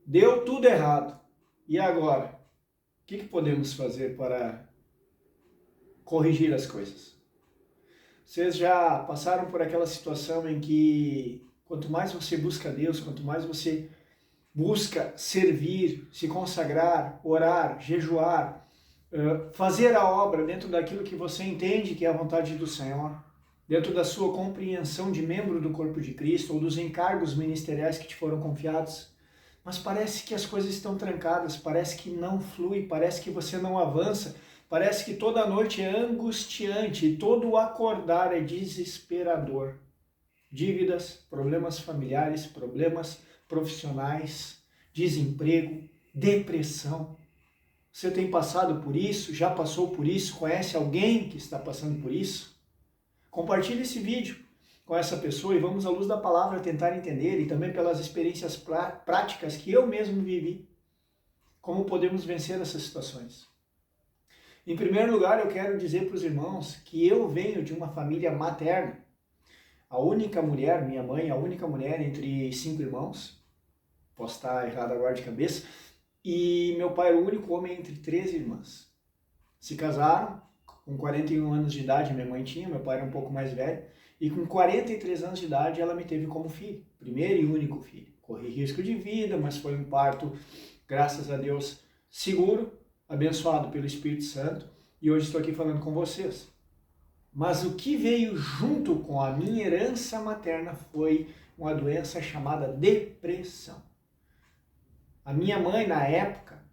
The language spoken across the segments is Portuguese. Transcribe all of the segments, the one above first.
Deu tudo errado. E agora? O que podemos fazer para corrigir as coisas? Vocês já passaram por aquela situação em que quanto mais você busca Deus, quanto mais você busca servir, se consagrar, orar, jejuar, fazer a obra dentro daquilo que você entende que é a vontade do Senhor, dentro da sua compreensão de membro do corpo de Cristo ou dos encargos ministeriais que te foram confiados, mas parece que as coisas estão trancadas, parece que não flui, parece que você não avança, parece que toda noite é angustiante e todo o acordar é desesperador. Dívidas, problemas familiares, problemas profissionais, desemprego, depressão. Você tem passado por isso? Já passou por isso? Conhece alguém que está passando por isso? Compartilhe esse vídeo com essa pessoa e vamos, à luz da palavra, tentar entender, e também pelas experiências práticas que eu mesmo vivi, como podemos vencer essas situações. Em primeiro lugar, eu quero dizer para os irmãos que eu venho de uma família materna. A única mulher, minha mãe, a única mulher entre 5 irmãos, posso estar errado agora de cabeça, e meu pai era o único homem entre 13 irmãs. Se casaram, com 41 anos de idade minha mãe tinha, meu pai era um pouco mais velho, e com 43 anos de idade ela me teve como filho, primeiro e único filho. Corri risco de vida, mas foi um parto, graças a Deus, seguro, abençoado pelo Espírito Santo, e hoje estou aqui falando com vocês. Mas o que veio junto com a minha herança materna foi uma doença chamada depressão. A minha mãe, na época,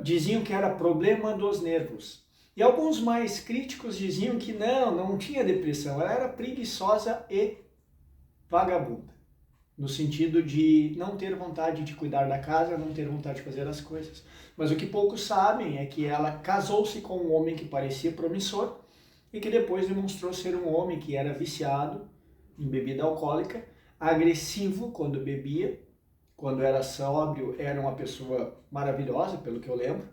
diziam que era problema dos nervos. E alguns mais críticos diziam que não tinha depressão, ela era preguiçosa e vagabunda. No sentido de não ter vontade de cuidar da casa, não ter vontade de fazer as coisas. Mas o que poucos sabem é que ela casou-se com um homem que parecia promissor, e que depois demonstrou ser um homem que era viciado em bebida alcoólica, agressivo quando bebia, quando era sóbrio era uma pessoa maravilhosa, pelo que eu lembro,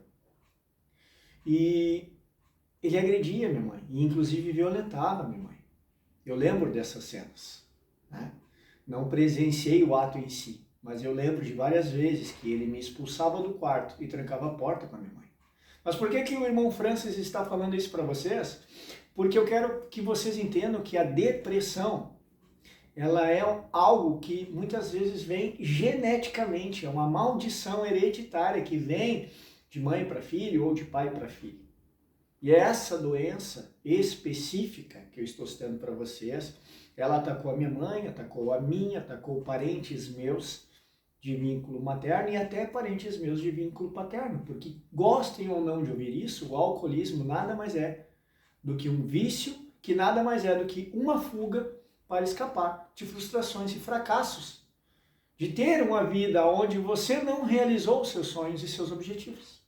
e ele agredia minha mãe, e inclusive violentava minha mãe. Eu lembro dessas cenas, né? Não presenciei o ato em si, mas eu lembro de várias vezes que ele me expulsava do quarto e trancava a porta com a minha mãe. Mas por que o irmão Francis está falando isso para vocês? Porque eu quero que vocês entendam que a depressão, ela é algo que muitas vezes vem geneticamente, é uma maldição hereditária que vem de mãe para filho ou de pai para filho. E essa doença específica que eu estou citando para vocês, ela atacou a minha mãe, atacou a minha, atacou parentes meus de vínculo materno e até parentes meus de vínculo paterno, porque gostem ou não de ouvir isso, o alcoolismo nada mais é do que um vício, que nada mais é do que uma fuga para escapar de frustrações e fracassos, de ter uma vida onde você não realizou os seus sonhos e seus objetivos.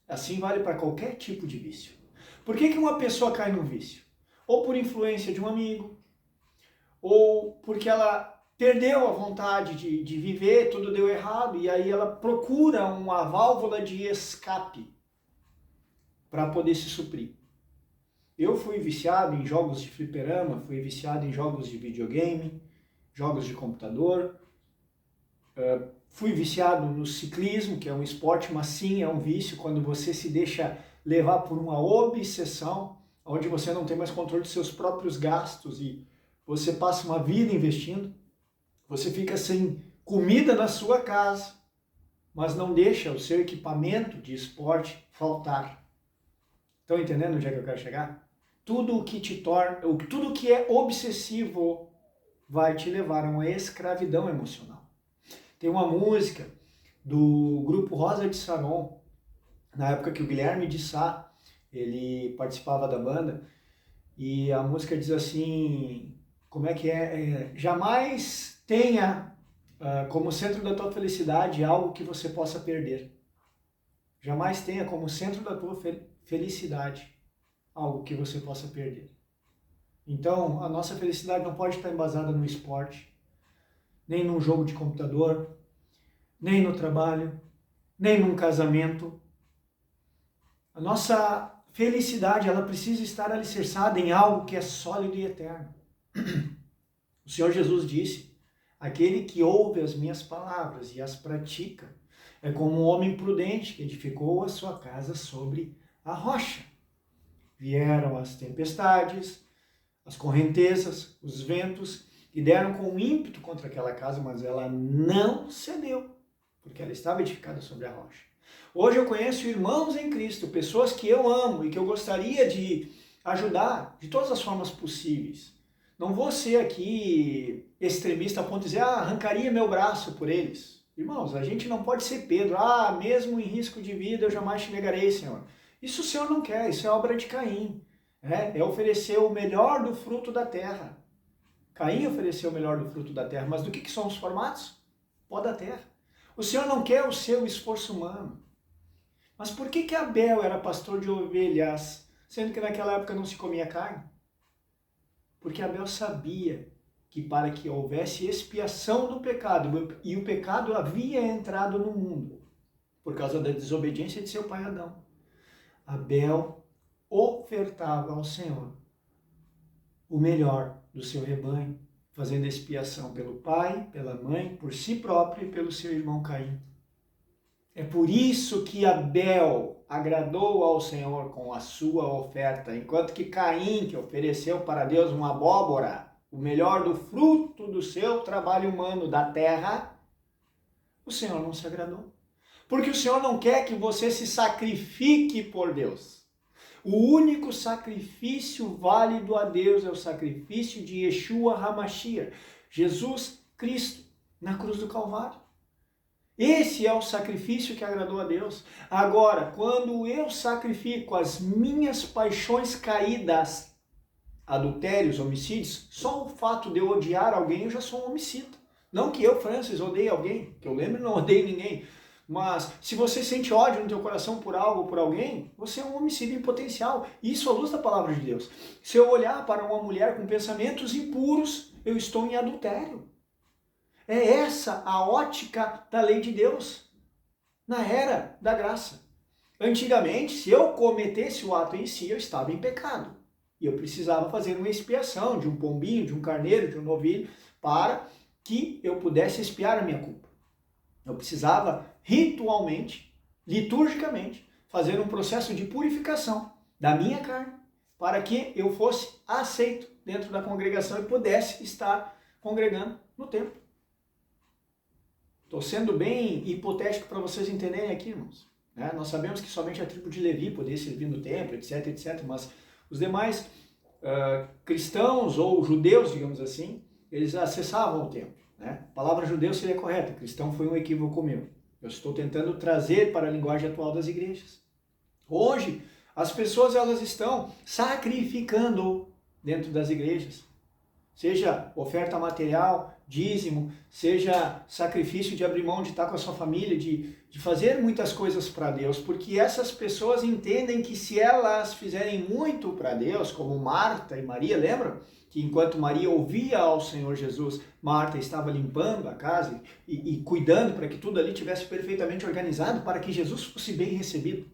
Assim vale para qualquer tipo de vício. Por que uma pessoa cai num vício? Ou por influência de um amigo, ou porque ela perdeu a vontade de viver, tudo deu errado, e aí ela procura uma válvula de escape para poder se suprir. Eu fui viciado em jogos de fliperama, fui viciado em jogos de videogame, jogos de computador, fui viciado no ciclismo, que é um esporte, mas sim é um vício quando você se deixa levar por uma obsessão, onde você não tem mais controle dos seus próprios gastos e você passa uma vida investindo, você fica sem comida na sua casa, mas não deixa o seu equipamento de esporte faltar. Estão entendendo onde é que eu quero chegar? Tudo o que te torna, tudo que é obsessivo vai te levar a uma escravidão emocional. Tem uma música do grupo Rosa de Saron, na época que o Guilherme de Sá, ele participava da banda, e a música diz assim, como é que é? Jamais tenha como centro da tua felicidade algo que você possa perder. Jamais tenha como centro da tua felicidade algo que você possa perder. Então, a nossa felicidade não pode estar embasada no esporte, nem num jogo de computador, nem no trabalho, nem num casamento. A nossa felicidade, ela precisa estar alicerçada em algo que é sólido e eterno. O Senhor Jesus disse, Aquele que ouve as minhas palavras e as pratica é como um homem prudente que edificou a sua casa sobre a rocha. Vieram as tempestades, as correntezas, os ventos, e deram com ímpeto contra aquela casa, mas ela não cedeu, porque ela estava edificada sobre a rocha. Hoje eu conheço irmãos em Cristo, pessoas que eu amo e que eu gostaria de ajudar de todas as formas possíveis. Não vou ser aqui extremista a ponto de dizer, arrancaria meu braço por eles. Irmãos, a gente não pode ser Pedro, mesmo em risco de vida eu jamais te negarei, Senhor. Isso o Senhor não quer, isso é obra de Caim. É oferecer o melhor do fruto da terra. Caim ofereceu o melhor do fruto da terra, mas do que somos formados? Pó da terra. O Senhor não quer o seu esforço humano. Mas por que Abel era pastor de ovelhas, sendo que naquela época não se comia carne? Porque Abel sabia que para que houvesse expiação do pecado, e o pecado havia entrado no mundo, por causa da desobediência de seu pai Adão, Abel ofertava ao Senhor o melhor do seu rebanho, fazendo expiação pelo pai, pela mãe, por si próprio e pelo seu irmão Caim. É por isso que Abel agradou ao Senhor com a sua oferta, enquanto que Caim, que ofereceu para Deus uma abóbora, o melhor do fruto do seu trabalho humano da terra, o Senhor não se agradou. Porque o Senhor não quer que você se sacrifique por Deus. O único sacrifício válido a Deus é o sacrifício de Yeshua HaMashiach, Jesus Cristo, na cruz do Calvário. Esse é o sacrifício que agradou a Deus. Agora, quando eu sacrifico as minhas paixões caídas, adultérios, homicídios, só o fato de eu odiar alguém, eu já sou um homicida. Não que eu, Francis, odeie alguém, que eu lembro, não odeio ninguém. Mas se você sente ódio no teu coração por algo ou por alguém, você é um homicídio em potencial. Isso à luz da palavra de Deus. Se eu olhar para uma mulher com pensamentos impuros, eu estou em adultério. É essa a ótica da lei de Deus, na era da graça. Antigamente, se eu cometesse o ato em si, eu estava em pecado. E eu precisava fazer uma expiação de um pombinho, de um carneiro, de um novilho, para que eu pudesse expiar a minha culpa. Eu precisava ritualmente, liturgicamente, fazer um processo de purificação da minha carne, para que eu fosse aceito dentro da congregação e pudesse estar congregando no templo. Estou sendo bem hipotético para vocês entenderem aqui, irmãos. Nós sabemos que somente a tribo de Levi poderia servir no templo, etc, etc, mas os demais cristãos ou judeus, digamos assim, eles acessavam o templo. A palavra judeu seria correta, cristão foi um equívoco meu. Eu estou tentando trazer para a linguagem atual das igrejas. Hoje, as pessoas elas estão sacrificando dentro das igrejas. Seja oferta material, dízimo, seja sacrifício de abrir mão de estar com a sua família, de fazer muitas coisas para Deus, porque essas pessoas entendem que se elas fizerem muito para Deus, como Marta e Maria, lembram? Que enquanto Maria ouvia ao Senhor Jesus, Marta estava limpando a casa e cuidando para que tudo ali tivesse perfeitamente organizado, para que Jesus fosse bem recebido.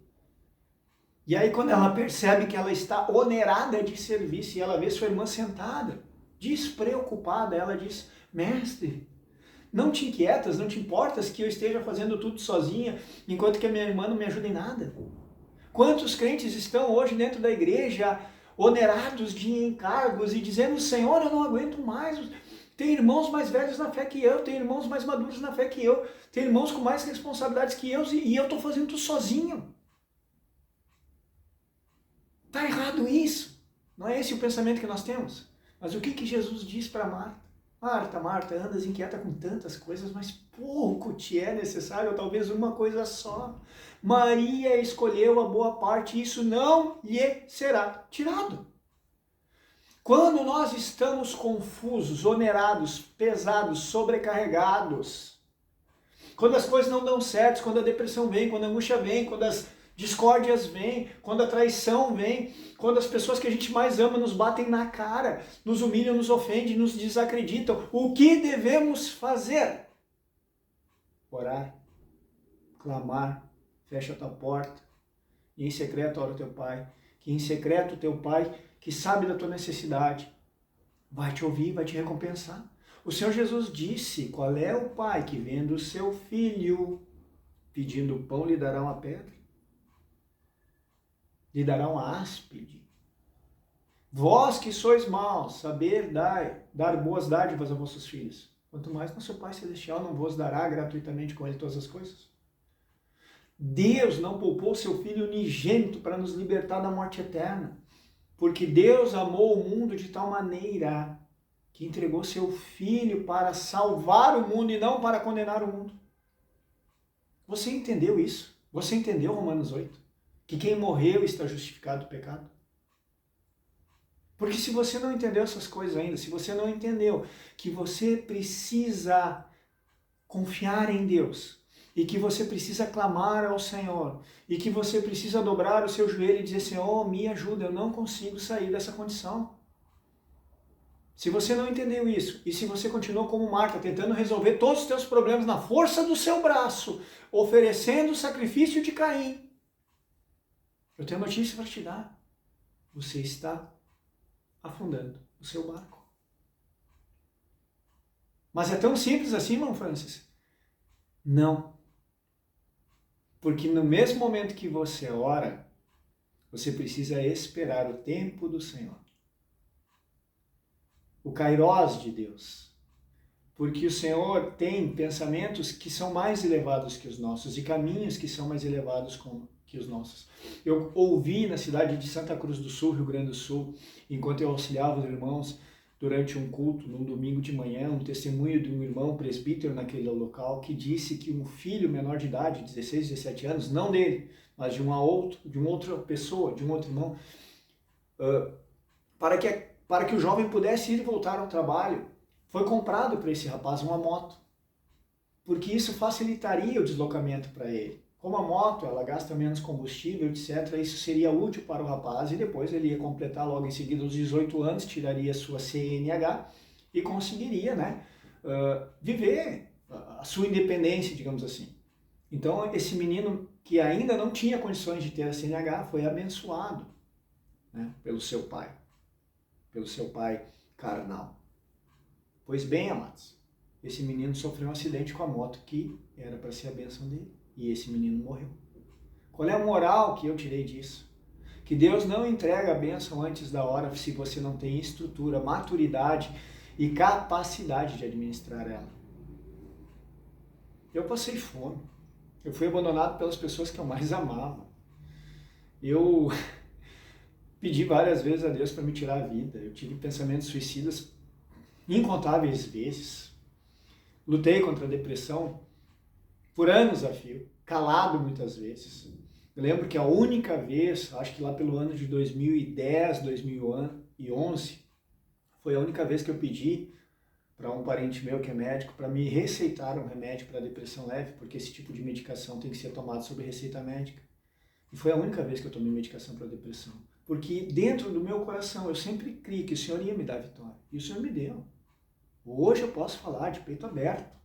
E aí quando ela percebe que ela está onerada de serviço e ela vê sua irmã sentada, despreocupada, ela diz, mestre, não te inquietas, não te importas que eu esteja fazendo tudo sozinha, enquanto que a minha irmã não me ajuda em nada? Quantos crentes estão hoje dentro da igreja onerados de encargos e dizendo, Senhor, eu não aguento mais, tem irmãos mais velhos na fé que eu, tem irmãos mais maduros na fé que eu, tem irmãos com mais responsabilidades que eu e eu estou fazendo tudo sozinho. Está errado isso. Não é esse o pensamento que nós temos. Mas o que Jesus diz para Marta? Marta, Marta, andas inquieta com tantas coisas, mas pouco te é necessário, ou talvez uma coisa só. Maria escolheu a boa parte, e isso não lhe será tirado. Quando nós estamos confusos, onerados, pesados, sobrecarregados, quando as coisas não dão certo, quando a depressão vem, quando a angústia vem, quando as discórdias vêm, quando a traição vem, quando as pessoas que a gente mais ama nos batem na cara, nos humilham, nos ofendem, nos desacreditam, o que devemos fazer? Orar, clamar, fecha a tua porta, e em secreto ora o teu Pai, que em secreto o teu Pai, que sabe da tua necessidade, vai te ouvir, vai te recompensar. O Senhor Jesus disse: qual é o pai que, vendo o seu filho pedindo pão, lhe dará uma pedra? Lhe dará uma áspide? Vós que sois maus, saber dar boas dádivas a vossos filhos, quanto mais nosso Pai Celestial não vos dará gratuitamente com ele todas as coisas. Deus não poupou seu Filho unigênito para nos libertar da morte eterna, porque Deus amou o mundo de tal maneira que entregou seu Filho para salvar o mundo e não para condenar o mundo. Você entendeu isso? Você entendeu Romanos 8? Que quem morreu está justificado do pecado? Porque se você não entendeu essas coisas ainda, se você não entendeu que você precisa confiar em Deus, e que você precisa clamar ao Senhor, e que você precisa dobrar o seu joelho e dizer: Senhor, me ajuda, eu não consigo sair dessa condição. Se você não entendeu isso, e se você continuou como Marta, tentando resolver todos os seus problemas na força do seu braço, oferecendo o sacrifício de Caim, eu tenho notícia para te dar. Você está afundando o seu barco. Mas é tão simples assim, irmão Francis? Não. Porque no mesmo momento que você ora, você precisa esperar o tempo do Senhor. O kairós de Deus. Porque o Senhor tem pensamentos que são mais elevados que os nossos e caminhos que são mais elevados que os nossos. Eu ouvi na cidade de Santa Cruz do Sul, Rio Grande do Sul, enquanto eu auxiliava os irmãos durante um culto, num domingo de manhã, um testemunho de um irmão presbítero naquele local que disse que um filho menor de idade, 16, 17 anos, não dele, mas de uma outra pessoa, de um outro irmão, para que o jovem pudesse ir e voltar ao trabalho, foi comprado para esse rapaz uma moto, porque isso facilitaria o deslocamento para ele. Como a moto, ela gasta menos combustível, etc., isso seria útil para o rapaz e depois ele ia completar logo em seguida os 18 anos, tiraria sua CNH e conseguiria, né, viver a sua independência, digamos assim. Então, esse menino que ainda não tinha condições de ter a CNH foi abençoado, né, pelo seu pai carnal. Pois bem, amados, esse menino sofreu um acidente com a moto que era para ser a bênção dele. E esse menino morreu. Qual é a moral que eu tirei disso? Que Deus não entrega a bênção antes da hora se você não tem estrutura, maturidade e capacidade de administrar ela. Eu passei fome. Eu fui abandonado pelas pessoas que eu mais amava. Eu pedi várias vezes a Deus para me tirar a vida. Eu tive pensamentos suicidas incontáveis vezes. Lutei contra a depressão por anos a fio, calado muitas vezes. Eu lembro que a única vez, acho que lá pelo ano de 2010, 2011, foi a única vez que eu pedi para um parente meu que é médico para me receitar um remédio para depressão leve, porque esse tipo de medicação tem que ser tomado sob receita médica. E foi a única vez que eu tomei medicação para depressão. Porque dentro do meu coração eu sempre criei que o Senhor ia me dar vitória. E o Senhor me deu. Hoje eu posso falar de peito aberto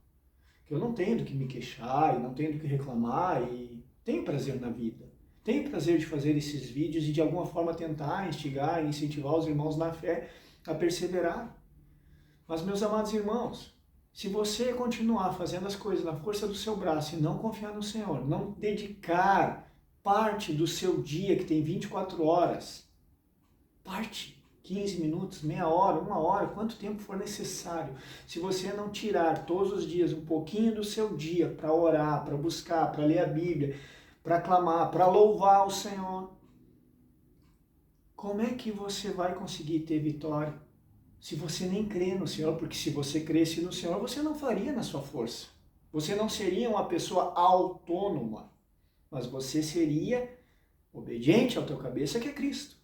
que eu não tenho do que me queixar e não tenho do que reclamar e tenho prazer na vida. Tenho prazer de fazer esses vídeos e de alguma forma tentar instigar e incentivar os irmãos na fé a perseverar. Mas, meus amados irmãos, se você continuar fazendo as coisas na força do seu braço e não confiar no Senhor, não dedicar parte do seu dia, que tem 24 horas, parte, 15 minutos, meia hora, 1 hora, quanto tempo for necessário. Se você não tirar todos os dias um pouquinho do seu dia para orar, para buscar, para ler a Bíblia, para clamar, para louvar o Senhor, como é que você vai conseguir ter vitória se você nem crê no Senhor? Porque se você cresce no Senhor, você não faria na sua força. Você não seria uma pessoa autônoma, mas você seria obediente ao teu cabeça, que é Cristo.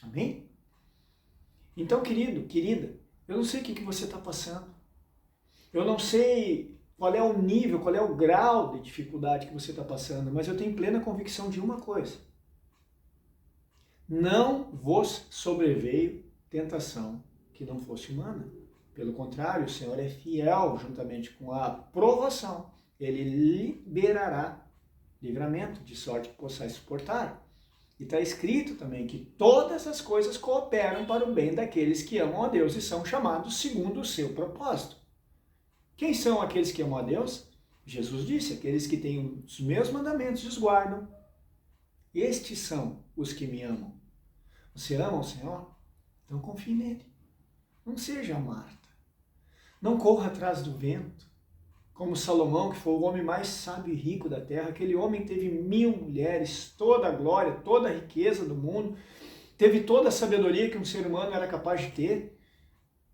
Amém? Então, querido, querida, eu não sei o que você está passando. Eu não sei qual é o nível, qual é o grau de dificuldade que você está passando, mas eu tenho plena convicção de uma coisa. Não vos sobreveio tentação que não fosse humana. Pelo contrário, o Senhor é fiel juntamente com a provação. Ele liberará livramento, de sorte que possais suportar. E está escrito também que todas as coisas cooperam para o bem daqueles que amam a Deus e são chamados segundo o seu propósito. Quem são aqueles que amam a Deus? Jesus disse, aqueles que têm os meus mandamentos e os guardam. Estes são os que me amam. Você ama o Senhor? Então confie nele. Não seja Marta. Não corra atrás do vento. Como Salomão, que foi o homem mais sábio e rico da terra, aquele homem teve 1000 mulheres, toda a glória, toda a riqueza do mundo, teve toda a sabedoria que um ser humano era capaz de ter.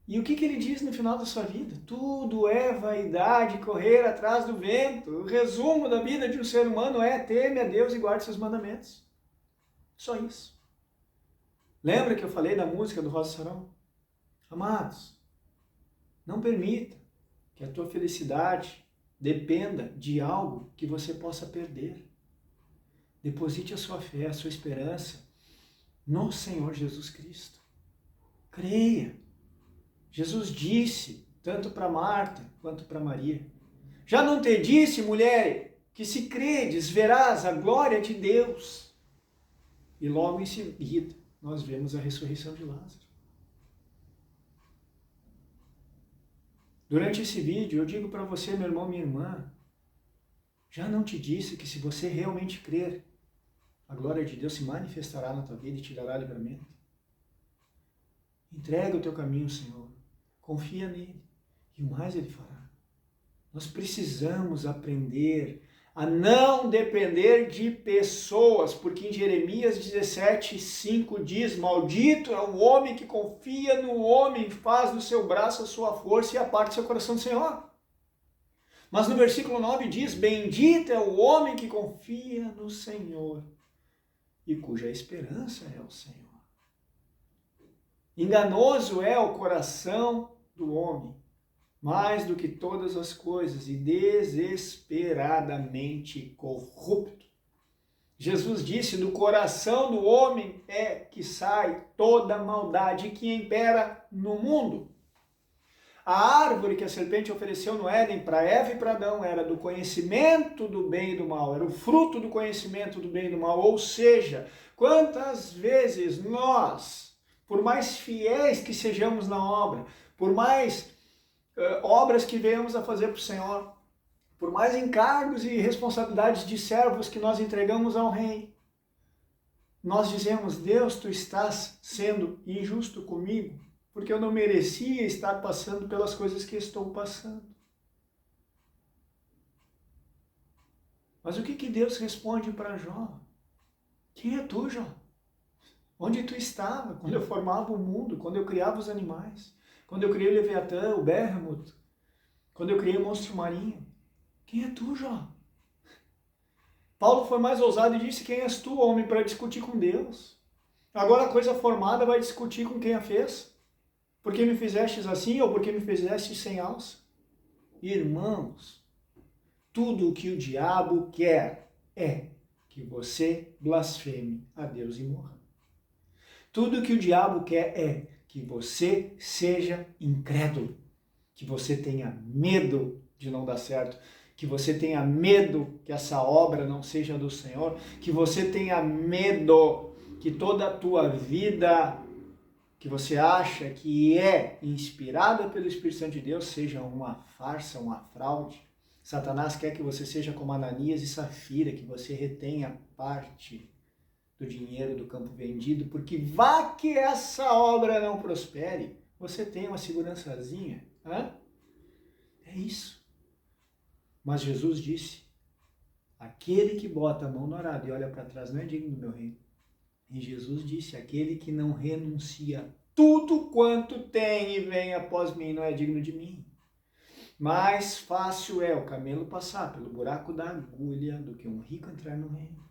E o que ele diz no final da sua vida? Tudo é vaidade, correr atrás do vento. O resumo da vida de um ser humano é teme a Deus e guarde seus mandamentos. Só isso. Lembra que eu falei da música do Rosa Sarão? Amados, não permita que a tua felicidade dependa de algo que você possa perder. Deposite a sua fé, a sua esperança no Senhor Jesus Cristo. Creia. Jesus disse, tanto para Marta quanto para Maria, já não te disse, mulher, que se credes, verás a glória de Deus. E logo em seguida, nós vemos a ressurreição de Lázaro. Durante esse vídeo, eu digo para você, meu irmão, minha irmã, já não te disse que se você realmente crer, a glória de Deus se manifestará na tua vida e te dará livramento? Entrega o teu caminho ao Senhor, confia nele, e o mais ele fará. Nós precisamos aprender a não depender de pessoas, porque em Jeremias 17:5 diz, maldito é o homem que confia no homem, faz do seu braço a sua força e aparta seu coração do Senhor. Mas no versículo 9 diz, bendito é o homem que confia no Senhor e cuja esperança é o Senhor. Enganoso é o coração do homem, mais do que todas as coisas, e desesperadamente corrupto. Jesus disse, do coração do homem é que sai toda a maldade que impera no mundo. A árvore que a serpente ofereceu no Éden para Eva e para Adão era do conhecimento do bem e do mal, era o fruto do conhecimento do bem e do mal, ou seja, quantas vezes nós, por mais fiéis que sejamos na obra, por mais obras que venhamos a fazer para o Senhor, por mais encargos e responsabilidades de servos que nós entregamos ao Rei, nós dizemos, Deus, tu estás sendo injusto comigo, porque eu não merecia estar passando pelas coisas que estou passando. Mas o que Deus responde para Jó? Quem é tu, Jó? Onde tu estava quando eu formava o mundo, quando eu criava os animais, quando eu criei o Leviatã, o Behemoth, quando eu criei o monstro marinho? Quem é tu, Jó? Paulo foi mais ousado e disse, quem és tu, homem, para discutir com Deus? Agora a coisa formada vai discutir com quem a fez? Por que me fizestes assim ou por que me fizestes sem alça? Irmãos, tudo o que o diabo quer é que você blasfeme a Deus e morra. Tudo o que o diabo quer é que você seja incrédulo, que você tenha medo de não dar certo, que você tenha medo que essa obra não seja do Senhor, que você tenha medo que toda a tua vida que você acha que é inspirada pelo Espírito Santo de Deus seja uma farsa, uma fraude. Satanás quer que você seja como Ananias e Safira, que você retenha parte do dinheiro do campo vendido, porque vá que essa obra não prospere, você tem uma segurançazinha. É isso. Mas Jesus disse, aquele que bota a mão no arado e olha para trás não é digno do meu reino. E Jesus disse, aquele que não renuncia tudo quanto tem e vem após mim não é digno de mim. Mais fácil é o camelo passar pelo buraco da agulha do que um rico entrar no reino.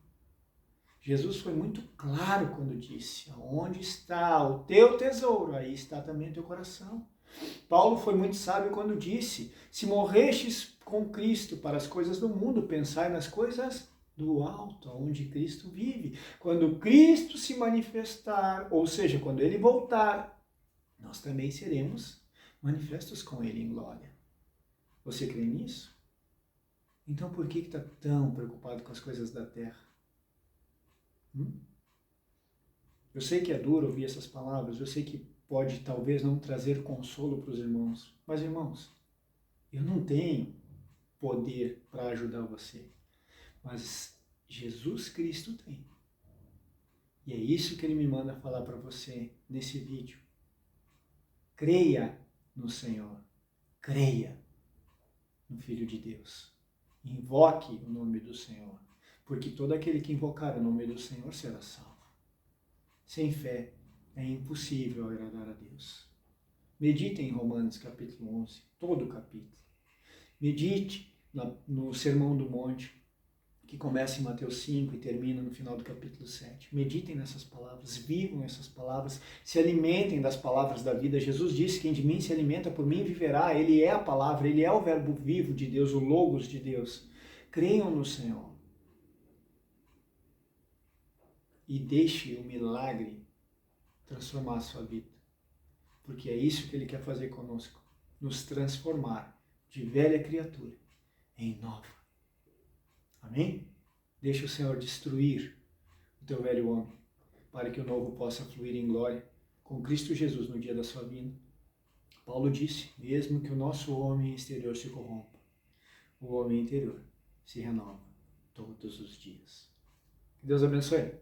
Jesus foi muito claro quando disse, onde está o teu tesouro, aí está também o teu coração. Paulo foi muito sábio quando disse, se morrestes com Cristo para as coisas do mundo, pensai nas coisas do alto, onde Cristo vive. Quando Cristo se manifestar, ou seja, quando Ele voltar, nós também seremos manifestos com Ele em glória. Você crê nisso? Então por que está tão preocupado com as coisas da terra? Eu sei que é duro ouvir essas palavras, eu sei que pode talvez não trazer consolo para os irmãos, mas irmãos, eu não tenho poder para ajudar você, mas Jesus Cristo tem. E é isso que ele me manda falar para você nesse vídeo. Creia no Senhor, creia no Filho de Deus. Invoque o nome do Senhor, porque todo aquele que invocar o nome do Senhor será salvo. Sem fé é impossível agradar a Deus. Medite em Romanos capítulo 11, todo o capítulo. Medite no Sermão do Monte, que começa em Mateus 5 e termina no final do capítulo 7. Meditem nessas palavras, vivam essas palavras, se alimentem das palavras da vida. Jesus disse: quem de mim se alimenta, por mim viverá. Ele é a palavra, ele é o verbo vivo de Deus, o Logos de Deus. Creiam no Senhor. E deixe o milagre transformar a sua vida. Porque é isso que ele quer fazer conosco. Nos transformar de velha criatura em nova. Amém? Deixa o Senhor destruir o teu velho homem, para que o novo possa fluir em glória com Cristo Jesus no dia da sua vinda. Paulo disse, mesmo que o nosso homem exterior se corrompa, o homem interior se renova todos os dias. Que Deus abençoe.